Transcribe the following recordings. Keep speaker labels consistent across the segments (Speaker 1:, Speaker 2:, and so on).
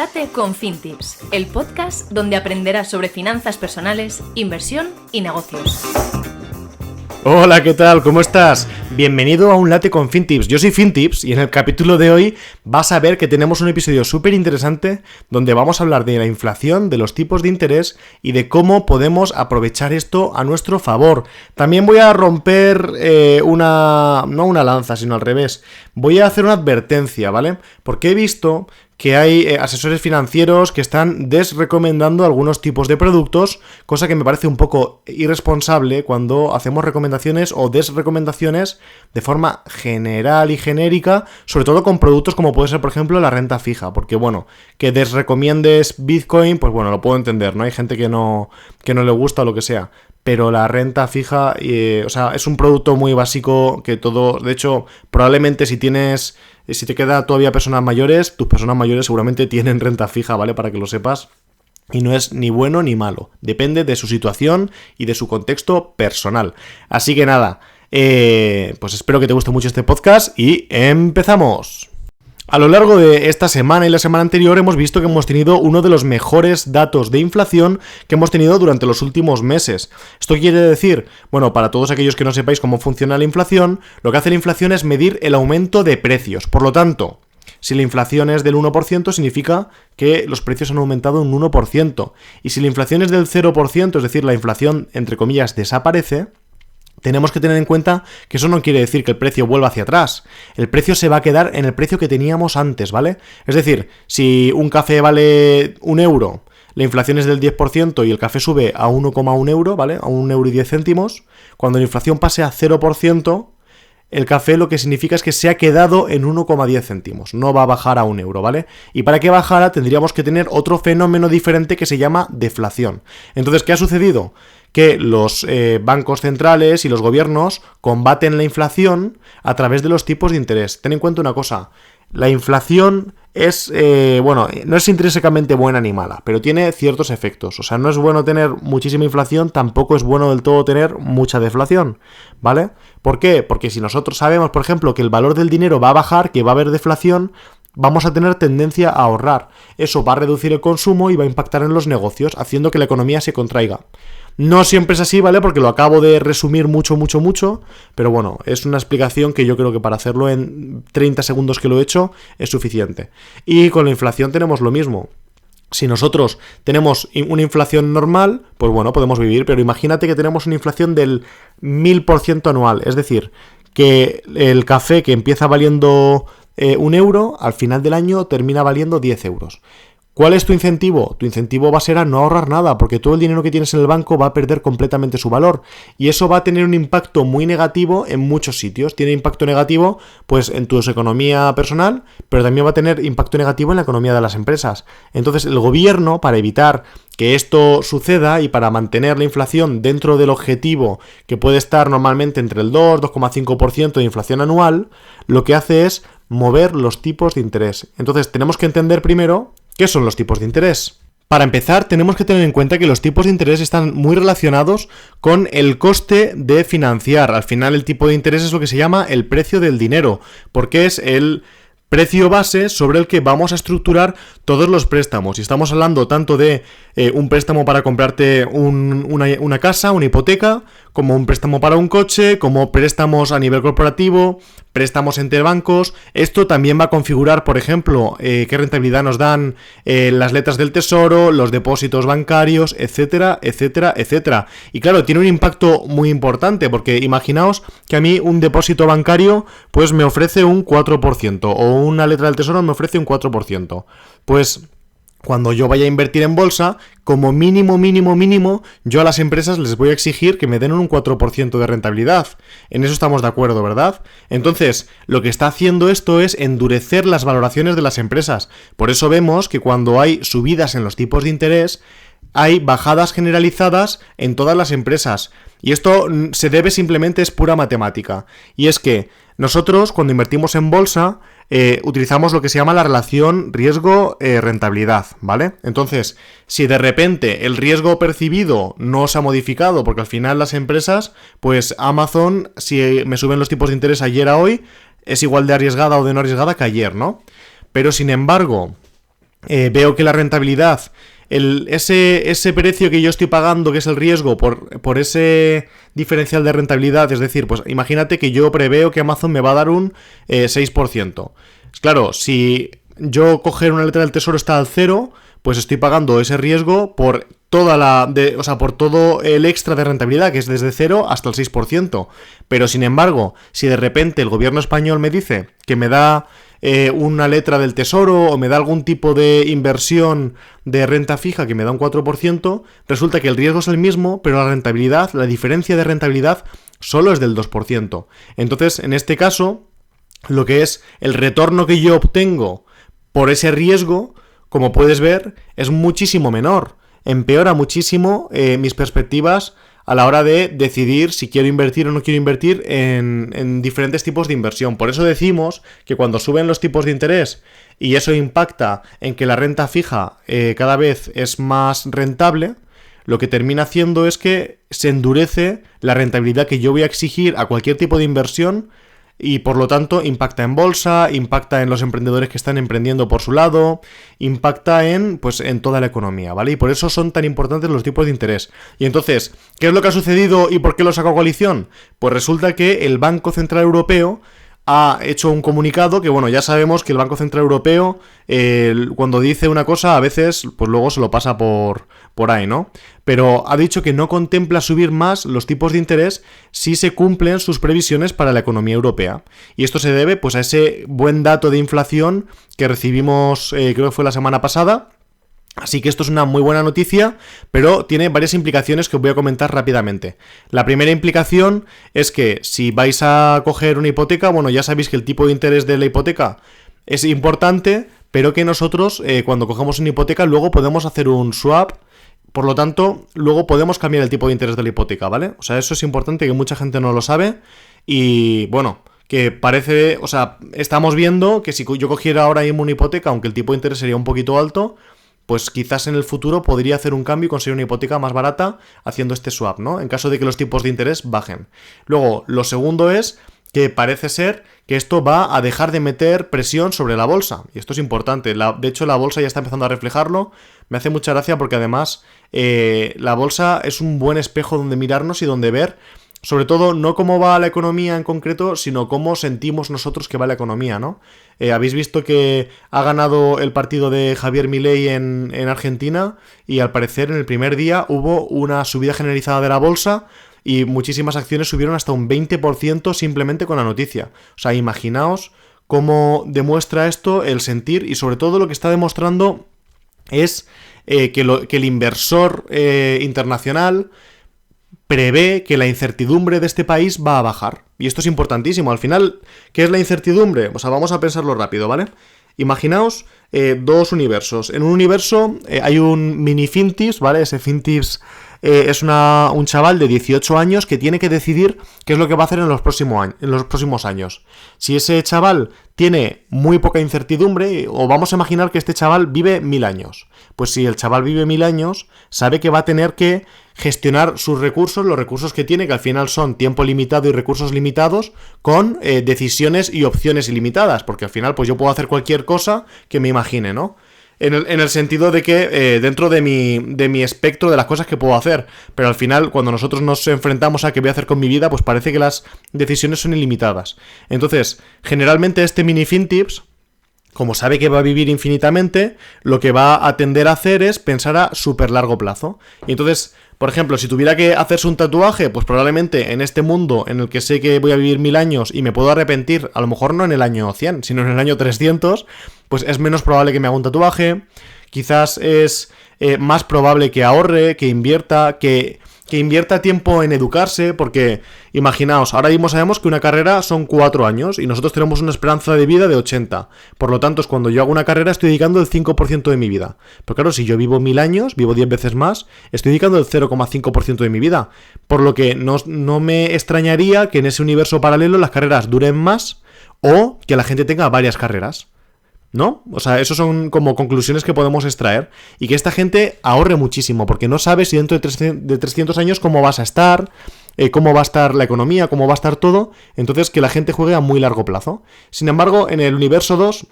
Speaker 1: Un Latte con FinTips, el podcast donde aprenderás sobre finanzas personales, inversión y negocios.
Speaker 2: Hola, ¿qué tal? ¿Cómo estás? Bienvenido a Un Latte con FinTips. Yo soy FinTips y en el capítulo de hoy vas a ver que tenemos un episodio súper interesante donde vamos a hablar de la inflación, de los tipos de interés y de cómo podemos aprovechar esto a nuestro favor. También voy a romper no una lanza, sino al revés. Voy a hacer una advertencia, ¿vale? Porque he visto que hay asesores financieros que están desrecomendando algunos tipos de productos, cosa que me parece un poco irresponsable cuando hacemos recomendaciones o desrecomendaciones de forma general y genérica, sobre todo con productos como puede ser, por ejemplo, la renta fija, porque bueno, que desrecomiendes Bitcoin, pues bueno, lo puedo entender, ¿no? Hay gente que no le gusta o lo que sea. Pero la renta fija, es un producto muy básico que todo, de hecho, probablemente si te queda todavía personas mayores, tus personas mayores seguramente tienen renta fija, ¿vale? Para que lo sepas. Y no es ni bueno ni malo, depende de su situación y de su contexto personal. Así que nada, pues espero que te guste mucho este podcast y ¡empezamos! A lo largo de esta semana y la semana anterior hemos visto que hemos tenido uno de los mejores datos de inflación que hemos tenido durante los últimos meses. Esto quiere decir, bueno, para todos aquellos que no sepáis cómo funciona la inflación, lo que hace la inflación es medir el aumento de precios. Por lo tanto, si la inflación es del 1%, significa que los precios han aumentado un 1%. Y si la inflación es del 0%, es decir, la inflación, entre comillas, desaparece, tenemos que tener en cuenta que eso no quiere decir que el precio vuelva hacia atrás. El precio se va a quedar en el precio que teníamos antes, ¿vale? Es decir, si un café vale 1 euro, la inflación es del 10% y el café sube a 1,1 euro, ¿vale? A 1,10 €, cuando la inflación pase a 0%, el café lo que significa es que se ha quedado en 1,10 céntimos, no va a bajar a 1 euro, ¿vale? Y para que bajara tendríamos que tener otro fenómeno diferente que se llama deflación. Entonces, ¿qué ha sucedido? Que los bancos centrales y los gobiernos combaten la inflación a través de los tipos de interés. Ten en cuenta una cosa, la inflación es, no es intrínsecamente buena ni mala, pero tiene ciertos efectos. O sea, no es bueno tener muchísima inflación, tampoco es bueno del todo tener mucha deflación, ¿vale? ¿Por qué? Porque si nosotros sabemos, por ejemplo, que el valor del dinero va a bajar, que va a haber deflación, vamos a tener tendencia a ahorrar. Eso va a reducir el consumo y va a impactar en los negocios, haciendo que la economía se contraiga. No siempre es así, ¿vale? Porque lo acabo de resumir mucho, pero bueno, es una explicación que yo creo que para hacerlo en 30 segundos que lo he hecho es suficiente. Y con la inflación tenemos lo mismo. Si nosotros tenemos una inflación normal, pues bueno, podemos vivir, pero imagínate que tenemos una inflación del 1000% anual, es decir, que el café que empieza valiendo 1 euro, al final del año termina valiendo 10 euros. ¿Cuál es tu incentivo? Tu incentivo va a ser a no ahorrar nada, porque todo el dinero que tienes en el banco va a perder completamente su valor. Y eso va a tener un impacto muy negativo en muchos sitios. Tiene impacto negativo, pues, en tu economía personal, pero también va a tener impacto negativo en la economía de las empresas. Entonces, el gobierno, para evitar que esto suceda y para mantener la inflación dentro del objetivo, que puede estar normalmente entre el 2,5% de inflación anual, lo que hace es mover los tipos de interés. Entonces, tenemos que entender primero ¿qué son los tipos de interés? Para empezar, tenemos que tener en cuenta que los tipos de interés están muy relacionados con el coste de financiar. Al final, el tipo de interés es lo que se llama el precio del dinero, porque es el precio base sobre el que vamos a estructurar todos los préstamos. Y estamos hablando tanto de un préstamo para comprarte una casa, una hipoteca, como un préstamo para un coche, como préstamos a nivel corporativo, préstamos entre bancos. Esto también va a configurar, por ejemplo, qué rentabilidad nos dan las letras del tesoro, los depósitos bancarios, etcétera, etcétera, etcétera. Y claro, tiene un impacto muy importante, porque imaginaos que a mí un depósito bancario pues me ofrece un 4%, o una letra del tesoro me ofrece un 4%. Pues cuando yo vaya a invertir en bolsa, como mínimo, yo a las empresas les voy a exigir que me den un 4% de rentabilidad. En eso estamos de acuerdo, ¿verdad? Entonces, lo que está haciendo esto es endurecer las valoraciones de las empresas. Por eso vemos que cuando hay subidas en los tipos de interés, hay bajadas generalizadas en todas las empresas. Y esto se debe simplemente, es pura matemática. Y es que nosotros, cuando invertimos en bolsa, utilizamos lo que se llama la relación riesgo-rentabilidad, ¿vale? Entonces, si de repente el riesgo percibido no se ha modificado, porque al final las empresas, pues Amazon, si me suben los tipos de interés ayer a hoy, es igual de arriesgada o de no arriesgada que ayer, ¿no? Pero sin embargo, veo que la rentabilidad, ese precio que yo estoy pagando, que es el riesgo, por ese diferencial de rentabilidad, es decir, pues imagínate que yo preveo que Amazon me va a dar un 6%. Claro, si yo coger una letra del tesoro está al 0, pues estoy pagando ese riesgo por por todo el extra de rentabilidad, que es desde 0 hasta el 6%. Pero sin embargo, si de repente el gobierno español me dice que me da una letra del tesoro o me da algún tipo de inversión de renta fija que me da un 4%, resulta que el riesgo es el mismo, pero la diferencia de rentabilidad solo es del 2%. Entonces, en este caso, lo que es el retorno que yo obtengo por ese riesgo, como puedes ver, es muchísimo menor. Empeora muchísimo mis perspectivas a la hora de decidir si quiero invertir o no quiero invertir en diferentes tipos de inversión. Por eso decimos que cuando suben los tipos de interés y eso impacta en que la renta fija cada vez es más rentable, lo que termina haciendo es que se endurece la rentabilidad que yo voy a exigir a cualquier tipo de inversión y por lo tanto impacta en bolsa, impacta en los emprendedores que están emprendiendo por su lado, impacta en toda la economía, ¿vale? Y por eso son tan importantes los tipos de interés. Y entonces, ¿qué es lo que ha sucedido y por qué lo sacó Coalición? Pues resulta que el Banco Central Europeo ha hecho un comunicado que, ya sabemos que el Banco Central Europeo, cuando dice una cosa, a veces, pues luego se lo pasa por ahí, ¿no? Pero ha dicho que no contempla subir más los tipos de interés si se cumplen sus previsiones para la economía europea. Y esto se debe, pues, a ese buen dato de inflación que recibimos, creo que fue la semana pasada. Así que esto es una muy buena noticia, pero tiene varias implicaciones que os voy a comentar rápidamente. La primera implicación es que si vais a coger una hipoteca, ya sabéis que el tipo de interés de la hipoteca es importante, pero que nosotros cuando cogemos una hipoteca luego podemos hacer un swap, por lo tanto luego podemos cambiar el tipo de interés de la hipoteca, ¿vale? O sea, eso es importante, que mucha gente no lo sabe y que parece, estamos viendo que si yo cogiera ahora mismo una hipoteca, aunque el tipo de interés sería un poquito alto, pues quizás en el futuro podría hacer un cambio y conseguir una hipoteca más barata haciendo este swap, ¿no? En caso de que los tipos de interés bajen. Luego, lo segundo es que parece ser que esto va a dejar de meter presión sobre la bolsa. Y esto es importante. De hecho, la bolsa ya está empezando a reflejarlo. Me hace mucha gracia porque además la bolsa es un buen espejo donde mirarnos y donde ver, sobre todo, no cómo va la economía en concreto, sino cómo sentimos nosotros que va la economía, ¿no? Habéis visto que ha ganado el partido de Javier Milei en Argentina y al parecer en el primer día hubo una subida generalizada de la bolsa y muchísimas acciones subieron hasta un 20% simplemente con la noticia. O sea, imaginaos cómo demuestra esto el sentir y sobre todo lo que está demostrando es que el inversor internacional prevé que la incertidumbre de este país va a bajar. Y esto es importantísimo. Al final, ¿qué es la incertidumbre? Vamos a pensarlo rápido, ¿vale? Imaginaos dos universos. En un universo hay un mini Fintips, ¿vale? Ese Fintips es un chaval de 18 años que tiene que decidir qué es lo que va a hacer en los próximos años. Si ese chaval tiene muy poca incertidumbre, o vamos a imaginar que este chaval vive 1000 años. Pues si el chaval vive 1000 años, sabe que va a tener que gestionar sus recursos, los recursos que tiene, que al final son tiempo limitado y recursos limitados, con decisiones y opciones ilimitadas, porque al final pues yo puedo hacer cualquier cosa que me imagine, ¿no? En el sentido de que dentro de mi espectro de las cosas que puedo hacer, pero al final cuando nosotros nos enfrentamos a qué voy a hacer con mi vida, pues parece que las decisiones son ilimitadas. Entonces, generalmente este mini Fintips, como sabe que va a vivir infinitamente, lo que va a tender a hacer es pensar a súper largo plazo. Y entonces, por ejemplo, si tuviera que hacerse un tatuaje, pues probablemente en este mundo en el que sé que voy a vivir 1000 años y me puedo arrepentir, a lo mejor no en el año 100, sino en el año 300, pues es menos probable que me haga un tatuaje, quizás es más probable que ahorre, que invierta, que invierta tiempo en educarse, porque imaginaos, ahora mismo sabemos que una carrera son 4 años y nosotros tenemos una esperanza de vida de 80. Por lo tanto, cuando yo hago una carrera estoy dedicando el 5% de mi vida. Pero claro, si yo vivo 1000 años, vivo 10 veces más, estoy dedicando el 0,5% de mi vida. Por lo que no me extrañaría que en ese universo paralelo las carreras duren más o que la gente tenga varias carreras, ¿no? O sea, eso son como conclusiones que podemos extraer. Y que esta gente ahorre muchísimo, porque no sabe si dentro de 300 años cómo vas a estar, cómo va a estar la economía, cómo va a estar todo. Entonces, que la gente juegue a muy largo plazo. Sin embargo, en el universo 2,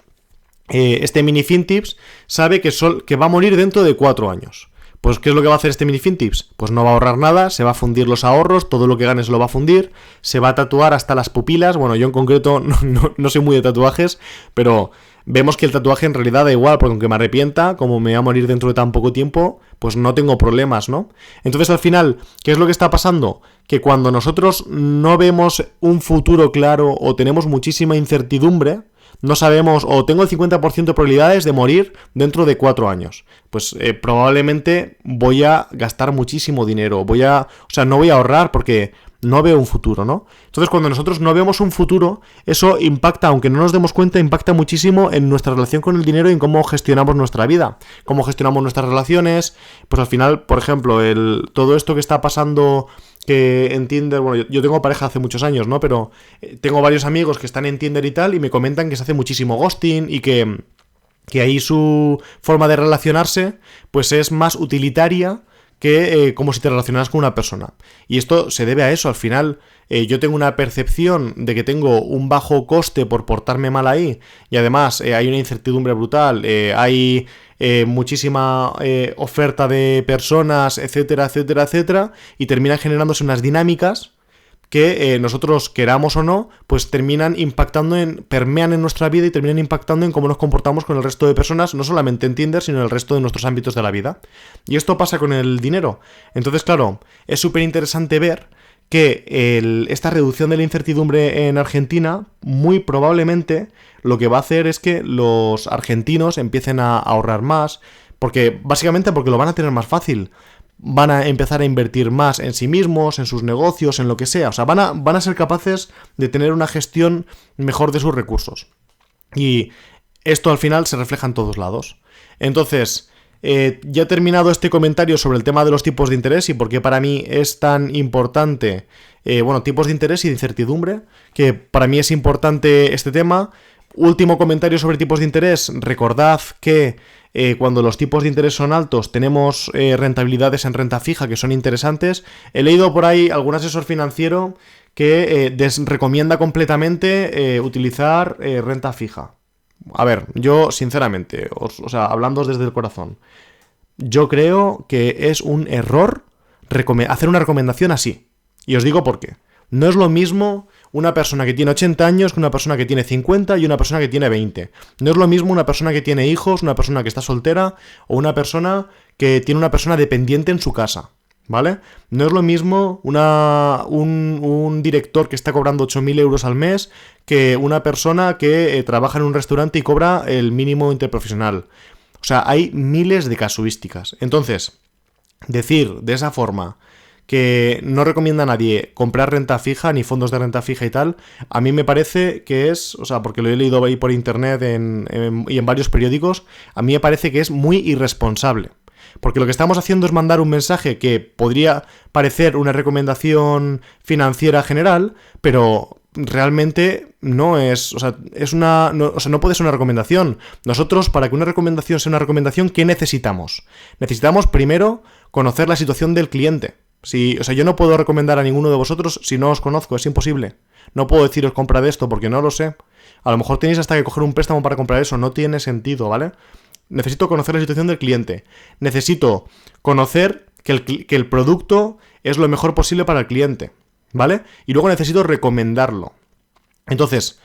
Speaker 2: este mini FinTips sabe que va a morir dentro de 4 años. Pues, ¿qué es lo que va a hacer este mini FinTips? Pues no va a ahorrar nada, se va a fundir los ahorros, todo lo que gane se lo va a fundir, se va a tatuar hasta las pupilas. Bueno, yo en concreto no soy muy de tatuajes, pero vemos que el tatuaje en realidad da igual, porque aunque me arrepienta, como me voy a morir dentro de tan poco tiempo, pues no tengo problemas, ¿no? Entonces, al final, ¿qué es lo que está pasando? Que cuando nosotros no vemos un futuro claro o tenemos muchísima incertidumbre, no sabemos, o tengo el 50% de probabilidades de morir dentro de 4 años. Pues probablemente voy a gastar muchísimo dinero. No voy a ahorrar porque no veo un futuro, ¿no? Entonces, cuando nosotros no vemos un futuro, eso impacta, aunque no nos demos cuenta, impacta muchísimo en nuestra relación con el dinero y en cómo gestionamos nuestra vida, cómo gestionamos nuestras relaciones. Pues al final, por ejemplo, todo esto que está pasando que en Tinder, bueno, yo tengo pareja hace muchos años, ¿no? Pero tengo varios amigos que están en Tinder y tal, y me comentan que se hace muchísimo ghosting y que ahí su forma de relacionarse pues es más utilitaria que como si te relacionaras con una persona. Y esto se debe a eso. Al final, yo tengo una percepción de que tengo un bajo coste por portarme mal ahí, y además hay una incertidumbre brutal, hay muchísima oferta de personas, etcétera, etcétera, etcétera, y terminan generándose unas dinámicas que nosotros, queramos o no, pues permean en nuestra vida y terminan impactando en cómo nos comportamos con el resto de personas, no solamente en Tinder, sino en el resto de nuestros ámbitos de la vida. Y esto pasa con el dinero. Entonces, claro, es súper interesante ver que esta reducción de la incertidumbre en Argentina, muy probablemente lo que va a hacer es que los argentinos empiecen a ahorrar más, básicamente porque lo van a tener más fácil. Van a empezar a invertir más en sí mismos, en sus negocios, en lo que sea. O sea, van a ser capaces de tener una gestión mejor de sus recursos. Y esto al final se refleja en todos lados. Entonces, ya he terminado este comentario sobre el tema de los tipos de interés y por qué para mí es tan importante, tipos de interés y de incertidumbre, que para mí es importante este tema. Último comentario sobre tipos de interés. Recordad que cuando los tipos de interés son altos tenemos rentabilidades en renta fija que son interesantes. He leído por ahí algún asesor financiero que recomienda completamente utilizar renta fija. A ver, yo sinceramente, hablando desde el corazón, yo creo que es un error hacer una recomendación así. Y os digo por qué. No es lo mismo una persona que tiene 80 años que una persona que tiene 50 y una persona que tiene 20. No es lo mismo una persona que tiene hijos, una persona que está soltera o una persona que tiene una persona dependiente en su casa, ¿vale? No es lo mismo un director que está cobrando 8.000 euros al mes que una persona que trabaja en un restaurante y cobra el mínimo interprofesional. O sea, hay miles de casuísticas. Entonces, decir de esa forma que no recomienda a nadie comprar renta fija, ni fondos de renta fija y tal, a mí me parece que es, porque lo he leído ahí por internet y en varios periódicos, a mí me parece que es muy irresponsable. Porque lo que estamos haciendo es mandar un mensaje que podría parecer una recomendación financiera general, pero realmente no es, no puede ser una recomendación. Nosotros, para que una recomendación sea una recomendación, ¿qué necesitamos? Necesitamos primero conocer la situación del cliente. Yo no puedo recomendar a ninguno de vosotros si no os conozco, es imposible. No puedo deciros comprad esto porque no lo sé. A lo mejor tenéis hasta que coger un préstamo para comprar eso, no tiene sentido, ¿vale? Necesito conocer la situación del cliente. Necesito conocer que el producto es lo mejor posible para el cliente, ¿vale? Y luego necesito recomendarlo. Entonces,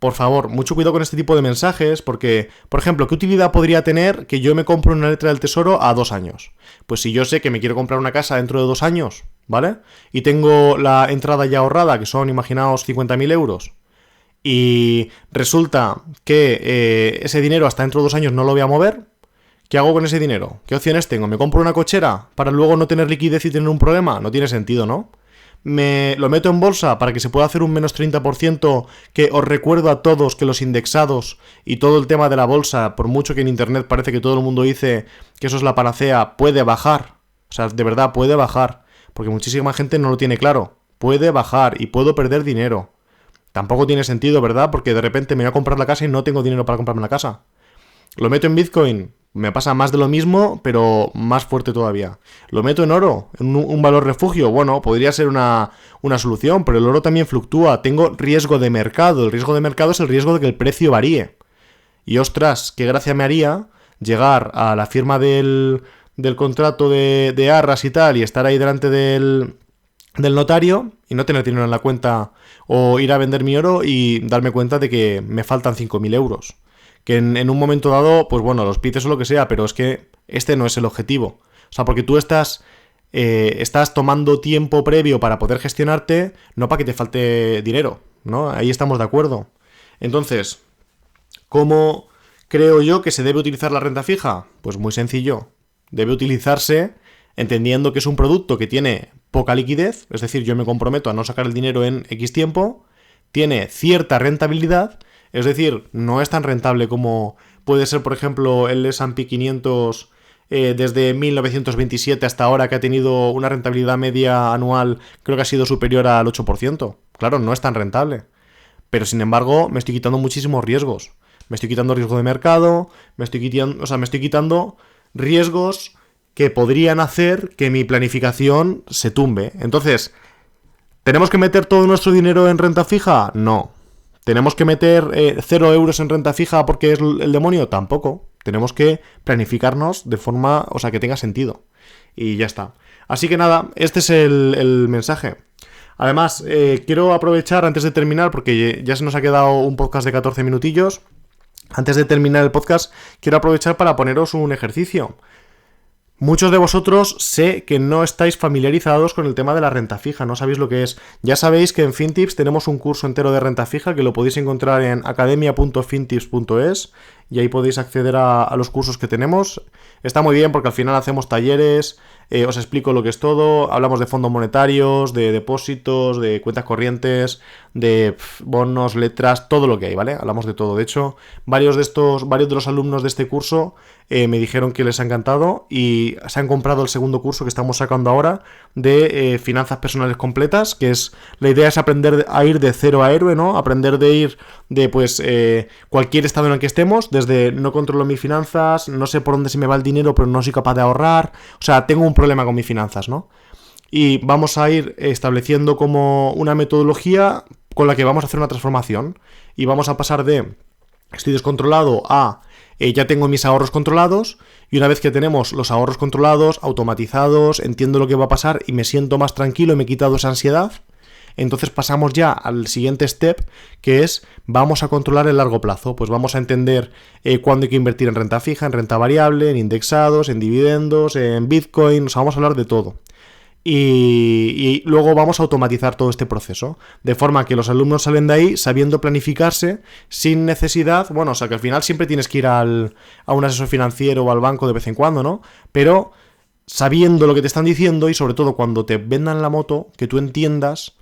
Speaker 2: por favor, mucho cuidado con este tipo de mensajes porque, por ejemplo, ¿qué utilidad podría tener que yo me compre una letra del tesoro a 2 años? Pues si yo sé que me quiero comprar una casa dentro de 2 años, ¿vale? Y tengo la entrada ya ahorrada, que son, imaginaos, 50.000 euros, y resulta que ese dinero hasta dentro de 2 años no lo voy a mover, ¿qué hago con ese dinero? ¿Qué opciones tengo? ¿Me compro una cochera para luego no tener liquidez y tener un problema? No tiene sentido, ¿no? Me lo meto en bolsa para que se pueda hacer un menos 30%, que os recuerdo a todos que los indexados y todo el tema de la bolsa, por mucho que en internet parece que todo el mundo dice que eso es la panacea, puede bajar. O sea, de verdad puede bajar, porque muchísima gente no lo tiene claro. Puede bajar y puedo perder dinero. Tampoco tiene sentido, ¿verdad? Porque de repente me voy a comprar la casa y no tengo dinero para comprarme la casa. Lo meto en Bitcoin. Me pasa más de lo mismo, pero más fuerte todavía. Lo meto en oro, en un valor refugio. Bueno, podría ser una solución, pero el oro también fluctúa. Tengo riesgo de mercado. El riesgo de mercado es el riesgo de que el precio varíe. y ostras, qué gracia me haría llegar a la firma del contrato de arras y tal y estar ahí delante del notario y no tener dinero en la cuenta, o ir a vender mi oro y darme cuenta de que me faltan 5.000 euros. Que en un momento dado, pues bueno, los pides o lo que sea, pero es que este no es el objetivo. O sea, porque tú estás tomando tiempo previo para poder gestionarte, no para que te falte dinero, ¿no? Ahí estamos de acuerdo. Entonces, ¿cómo creo yo que se debe utilizar la renta fija? Pues muy sencillo. Debe utilizarse entendiendo que es un producto que tiene poca liquidez, es decir, yo me comprometo a no sacar el dinero en X tiempo, tiene cierta rentabilidad, es decir, no es tan rentable como puede ser, por ejemplo, el S&P 500 desde 1927 hasta ahora, que ha tenido una rentabilidad media anual, creo que ha sido superior al 8%. Claro, no es tan rentable. Pero sin embargo, me estoy quitando muchísimos riesgos. Me estoy quitando riesgo de mercado, me estoy quitando riesgos que podrían hacer que mi planificación se tumbe. Entonces, ¿tenemos que meter todo nuestro dinero en renta fija? No. ¿Tenemos que meter 0 euros en renta fija porque es el demonio? Tampoco. Tenemos que planificarnos de forma, o sea, que tenga sentido. Y ya está. Así que nada, este es el mensaje. Además, quiero aprovechar antes de terminar, porque ya se nos ha quedado un podcast de 14 minutillos. Antes de terminar el podcast, quiero aprovechar para poneros un ejercicio. Muchos de vosotros sé que no estáis familiarizados con el tema de la renta fija, no sabéis lo que es. Ya sabéis que en FinTips tenemos un curso entero de renta fija que lo podéis encontrar en academia.fintips.es y ahí podéis acceder a los cursos que tenemos. Está muy bien porque al final hacemos talleres, os explico lo que es todo, hablamos de fondos monetarios, de depósitos, de cuentas corrientes, de bonos, letras, todo lo que hay, ¿vale? Hablamos de todo. De hecho, varios de los alumnos de este curso me dijeron que les ha encantado y se han comprado el segundo curso que estamos sacando ahora de finanzas personales completas, que es, la idea es aprender a ir de cero a héroe, ¿no? Aprender de ir de cualquier estado en el que estemos, desde no controlo mis finanzas, no sé por dónde se me va el dinero, pero no soy capaz de ahorrar, o sea, tengo un problema con mis finanzas, ¿no? Y vamos a ir estableciendo como una metodología con la que vamos a hacer una transformación y vamos a pasar de estoy descontrolado a ya tengo mis ahorros controlados, y una vez que tenemos los ahorros controlados, automatizados, entiendo lo que va a pasar y me siento más tranquilo y me he quitado esa ansiedad, entonces pasamos ya al siguiente step, que es vamos a controlar el largo plazo. Pues vamos a entender cuándo hay que invertir en renta fija, en renta variable, en indexados, en dividendos, en Bitcoin, o sea, vamos a hablar de todo. Y luego vamos a automatizar todo este proceso, de forma que los alumnos salen de ahí sabiendo planificarse sin necesidad, bueno, o sea que al final siempre tienes que ir a un asesor financiero o al banco de vez en cuando, ¿no? Pero sabiendo lo que te están diciendo y sobre todo cuando te vendan la moto, que tú entiendas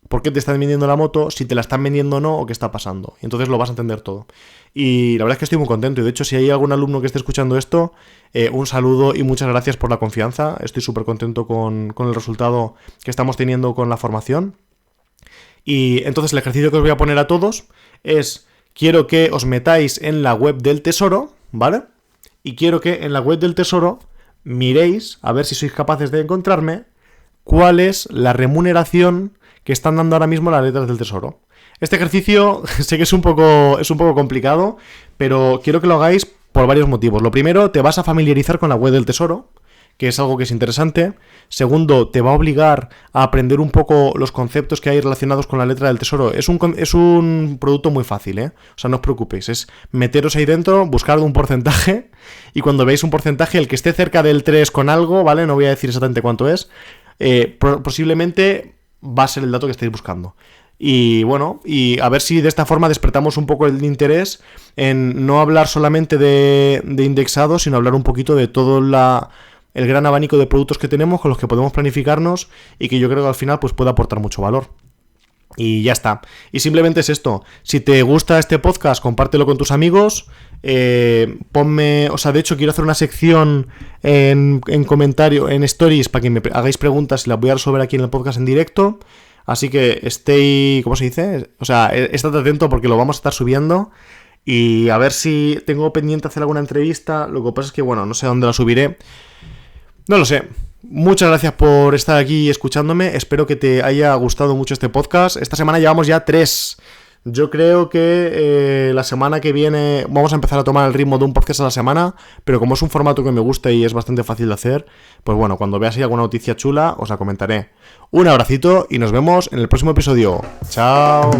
Speaker 2: por qué te están vendiendo la moto, si te la están vendiendo o no, o qué está pasando. Y entonces lo vas a entender todo. Y la verdad es que estoy muy contento. Y de hecho, si hay algún alumno que esté escuchando esto, un saludo y muchas gracias por la confianza. Estoy súper contento con el resultado que estamos teniendo con la formación. Y entonces el ejercicio que os voy a poner a todos es, quiero que os metáis en la web del Tesoro, ¿vale? Y quiero que en la web del Tesoro miréis, a ver si sois capaces de encontrarme, cuál es la remuneración que están dando ahora mismo las letras del Tesoro. Este ejercicio sé que es un poco complicado, pero quiero que lo hagáis por varios motivos. Lo primero, te vas a familiarizar con la web del Tesoro, que es algo que es interesante. Segundo, te va a obligar a aprender un poco los conceptos que hay relacionados con la letra del Tesoro. Es un producto muy fácil, ¿eh? O sea, no os preocupéis. Es meteros ahí dentro, buscar un porcentaje, y cuando veáis un porcentaje, el que esté cerca del 3 con algo, ¿vale? No voy a decir exactamente cuánto es. Posiblemente va a ser el dato que estáis buscando. Y bueno, y a ver si de esta forma despertamos un poco el interés en no hablar solamente de indexados, sino hablar un poquito de todo el gran abanico de productos que tenemos con los que podemos planificarnos y que yo creo que al final pues puede aportar mucho valor. Y ya está. Y simplemente es esto. Si te gusta este podcast, compártelo con tus amigos. Ponme... O sea, de hecho quiero hacer una sección en comentario, en stories, para que me hagáis preguntas y las voy a resolver aquí en el podcast en directo. Así que ¿cómo se dice? O sea, estate atento porque lo vamos a estar subiendo. Y a ver si tengo pendiente hacer alguna entrevista. Lo que pasa es que, bueno, no sé dónde la subiré. No lo sé. Muchas gracias por estar aquí escuchándome. Espero que te haya gustado mucho este podcast. Esta semana llevamos ya 3 Yo creo que la semana que viene vamos a empezar a tomar el ritmo de un podcast a la semana, pero como es un formato que me gusta y es bastante fácil de hacer, pues bueno, cuando veas alguna noticia chula os la comentaré. Un abracito y nos vemos en el próximo episodio. ¡Chao!